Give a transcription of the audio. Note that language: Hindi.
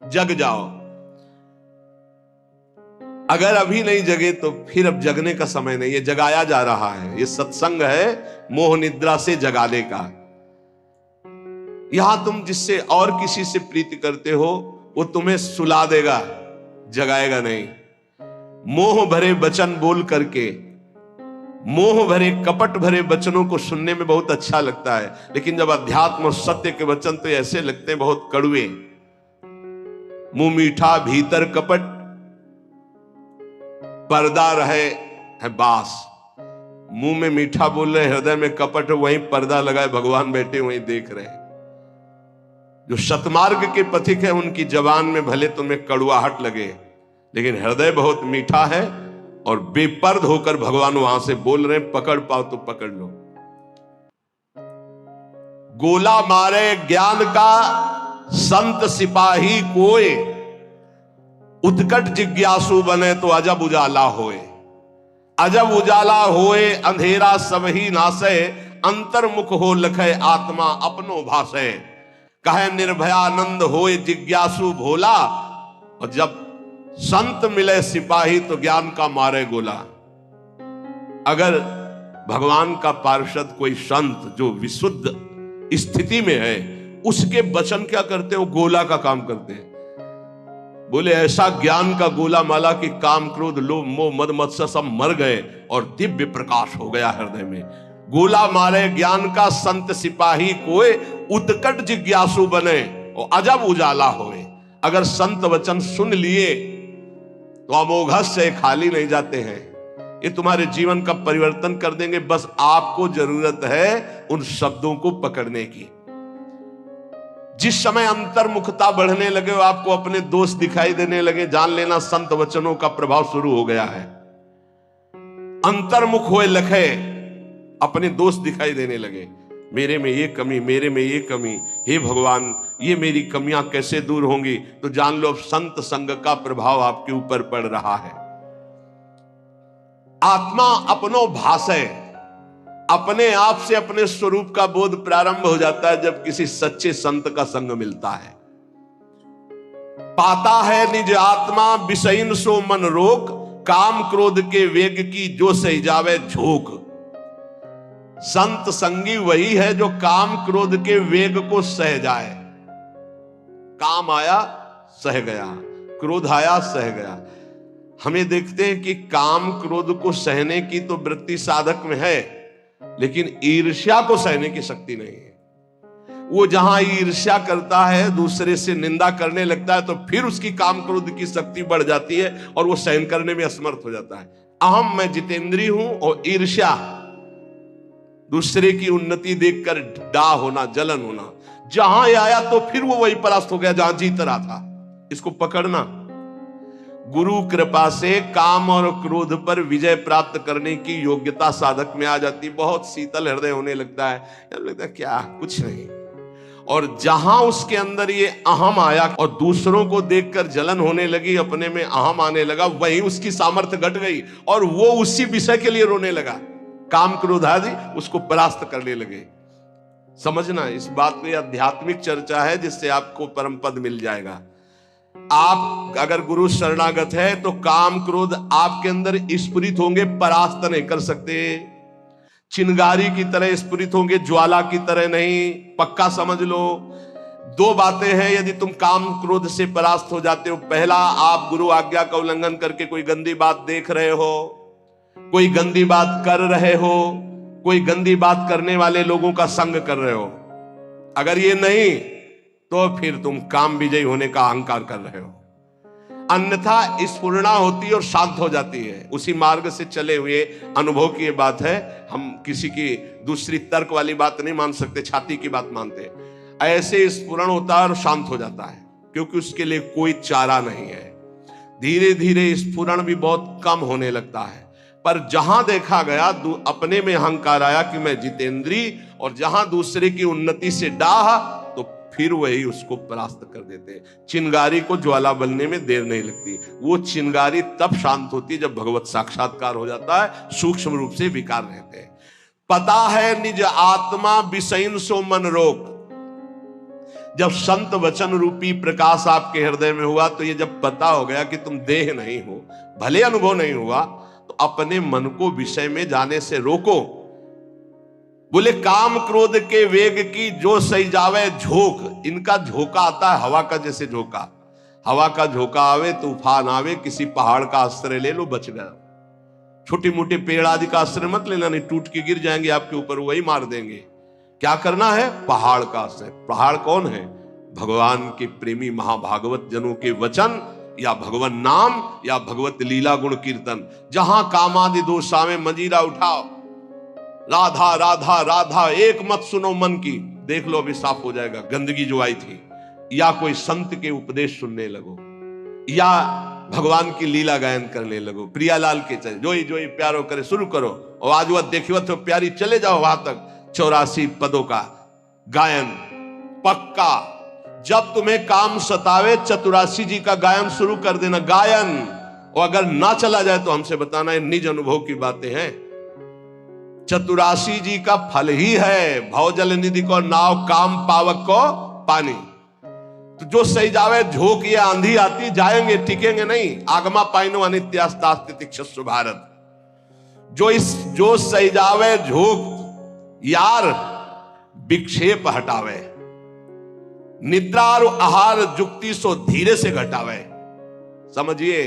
जग जाओ। अगर अभी नहीं जगे तो फिर अब जगने का समय नहीं है, जगाया जा रहा है। ये सत्संग है मोह निद्रा से जगाने का। यहां तुम जिससे और किसी से प्रीति करते हो वो तुम्हें सुला देगा, जगाएगा नहीं। मोह भरे वचन बोल करके, मोह भरे कपट भरे वचनों को सुनने में बहुत अच्छा लगता है, लेकिन जब अध्यात्म और सत्य के वचन तो ऐसे लगते हैं बहुत कड़वे। मुंह मीठा भीतर कपट, पर्दा रहे है बास। मुंह में मीठा बोल रहे, हृदय में कपट, वहीं पर्दा लगाए भगवान बैठे वहीं देख रहे हैं। जो सतमार्ग के पथिक है उनकी जबान में भले तुम्हें कड़वाहट लगे, लेकिन हृदय बहुत मीठा है और बेपर्द होकर भगवान वहां से बोल रहे हैं। पकड़ पाओ तो पकड़ लो। गोला मारे ज्ञान का संत सिपाही कोय, उत्कट जिज्ञासु बने तो अजब उजाला होए। अजब उजाला होए अंधेरा सब ही नासे, अंतर्मुख हो लखे आत्मा अपनो भासे। कहे निर्भयानंद होए जिज्ञासु भोला, और जब संत मिले सिपाही तो ज्ञान का मारे गोला। अगर भगवान का पार्षद कोई संत जो विशुद्ध स्थिति में है, उसके वचन क्या करते हैं? वो गोला का काम करते हैं। बोले ऐसा ज्ञान का गोला माला कि काम क्रोध लोभ मोह मद मत्सर सब मर गए और दिव्य प्रकाश हो गया हृदय में। गोला मारे ज्ञान का संत सिपाही कोई, उत्कट जिज्ञासु बने और अजब उजाला होए। अगर संत वचन सुन लिए तो अमोघ से खाली नहीं जाते हैं, ये तुम्हारे जीवन का परिवर्तन कर देंगे। बस आपको जरूरत है उन शब्दों को पकड़ने की। जिस समय अंतर्मुखता बढ़ने लगे, आपको अपने दोष दिखाई देने लगे, जान लेना संत वचनों का प्रभाव शुरू हो गया है। अंतर्मुख हुए लखे, अपने दोष दिखाई देने लगे। मेरे में ये कमी, मेरे में ये कमी, हे भगवान ये मेरी कमियां कैसे दूर होंगी? तो जान लो संत संग का प्रभाव आपके ऊपर पड़ रहा है। आत्मा अपनो भाषे, अपने आप से अपने स्वरूप का बोध प्रारंभ हो जाता है जब किसी सच्चे संत का संग मिलता है। पाता है निज आत्मा विषयन सो मन रोक, काम क्रोध के वेग की जो सही जावे झोंक। संत संगी वही है जो काम क्रोध के वेग को सह जाए। काम आया सह गया, क्रोध आया सह गया। हमें देखते हैं कि काम क्रोध को सहने की तो वृत्ति साधक में है, लेकिन ईर्ष्या को सहने की शक्ति नहीं है। वो जहां ईर्ष्या करता है, दूसरे से निंदा करने लगता है, तो फिर उसकी काम क्रोध की शक्ति बढ़ जाती है और वो सहन करने में असमर्थ हो जाता है। अहम मैं जितेंद्री हूं और ईर्ष्या दूसरे की उन्नति देखकर डा होना, जलन होना, जहां आया तो फिर वो वही परास्त हो गया जहां जीत रहा था। इसको पकड़ना। गुरु कृपा से काम और क्रोध पर विजय प्राप्त करने की योग्यता साधक में आ जाती। बहुत शीतल हृदय होने लगता है, लगता है क्या कुछ नहीं। और जहां उसके अंदर ये अहम आया और दूसरों को देखकर जलन होने लगी, अपने में अहम आने लगा, वहीं उसकी सामर्थ्य घट गई और वो उसी विषय के लिए रोने लगा। काम क्रोध आदि उसको परास्त करने लगे। समझना, इस बात में आध्यात्मिक चर्चा है जिससे आपको परम पद मिल जाएगा। आप अगर गुरु शरणागत है तो काम क्रोध आपके अंदर स्फुरित होंगे, परास्त नहीं कर सकते। चिंगारी की तरह स्फुरित होंगे, ज्वाला की तरह नहीं। पक्का समझ लो। दो बातें हैं यदि तुम काम क्रोध से परास्त हो जाते हो। पहला, आप गुरु आज्ञा का उल्लंघन करके कोई गंदी बात देख रहे हो, कोई गंदी बात कर रहे हो, कोई गंदी बात करने वाले लोगों का संग कर रहे हो। अगर ये नहीं तो फिर तुम काम विजयी होने का अहंकार कर रहे हो। अन्यथा स्फुरणा होती है और शांत हो जाती है। उसी मार्ग से चले हुए अनुभव की ये बात है। हम किसी की दूसरी तर्क वाली बात नहीं मान सकते, छाती की बात मानते हैं। ऐसे स्फुरण होता है और शांत हो जाता है, क्योंकि उसके लिए कोई चारा नहीं है। धीरे धीरे स्फुरण भी बहुत कम होने लगता है। पर जहां देखा गया अपने में अहंकार आया कि मैं जितेंद्री, और जहां दूसरे की उन्नति से डाह, तो फिर वही उसको परास्त कर देते हैं। चिंगारी को ज्वाला बनने में देर नहीं लगती। वो चिंगारी तब शांत होती है जब भगवत साक्षात्कार हो जाता है, सूक्ष्म रूप से विकार रहते हैं। पता है निज आत्मा विषयन सो मन रोक। जब संत वचन रूपी प्रकाश आपके हृदय में हुआ, तो ये जब पता हो गया कि तुम देह नहीं हो, भले अनुभव नहीं हुआ, तो अपने मन को विषय में जाने से रोको। बोले काम क्रोध के वेग की जो सही जावे झोंक। इनका झोंका आता है हवा का, जैसे झोंका, हवा का झोंका आवे, तूफान आवे, किसी पहाड़ का आश्रय ले लो, बच गया। छोटी मोटे पेड़ आदि का आश्रय मत लेना, नहीं टूट के गिर जाएंगे आपके ऊपर, वही मार देंगे। क्या करना है? पहाड़ का आश्रय। पहाड़ कौन है? भगवान के प्रेमी महाभागवत जनों के वचन, या भगवान नाम, या भगवत लीला गुण कीर्तन। जहां कामादि दोष आवे, मंजीरा उठाओ, राधा राधा राधा, एक मत सुनो मन की, देख लो अभी साफ हो जाएगा गंदगी जो आई थी। या कोई संत के उपदेश सुनने लगो, या भगवान की लीला गायन करने लगो, प्रियालाल के चले जोई जोई प्यारो करे शुरू करो, और आज वह देखियो तो प्यारी, चले जाओ वहां तक 84 पदों का गायन पक्का। जब तुम्हें काम सतावे, चतुरासी जी का गायन शुरू कर देना, गायन। और अगर ना चला जाए तो हमसे बताना, है निज अनुभव की बातें हैं। चतुरासी जी का फल ही है भवजल निधि को नाव, काम पावक को पानी। तो जो सही जावे झोंक, ये आंधी आती, जाएंगे टिकेंगे नहीं। आगमा पाइनो अनित्यास्तास्तितिक्षस्व भारत। जो सही जावे झोंक, यार विक्षेप हटावे, निद्रा और आहार जुक्ति सो धीरे से घटावे। समझिए,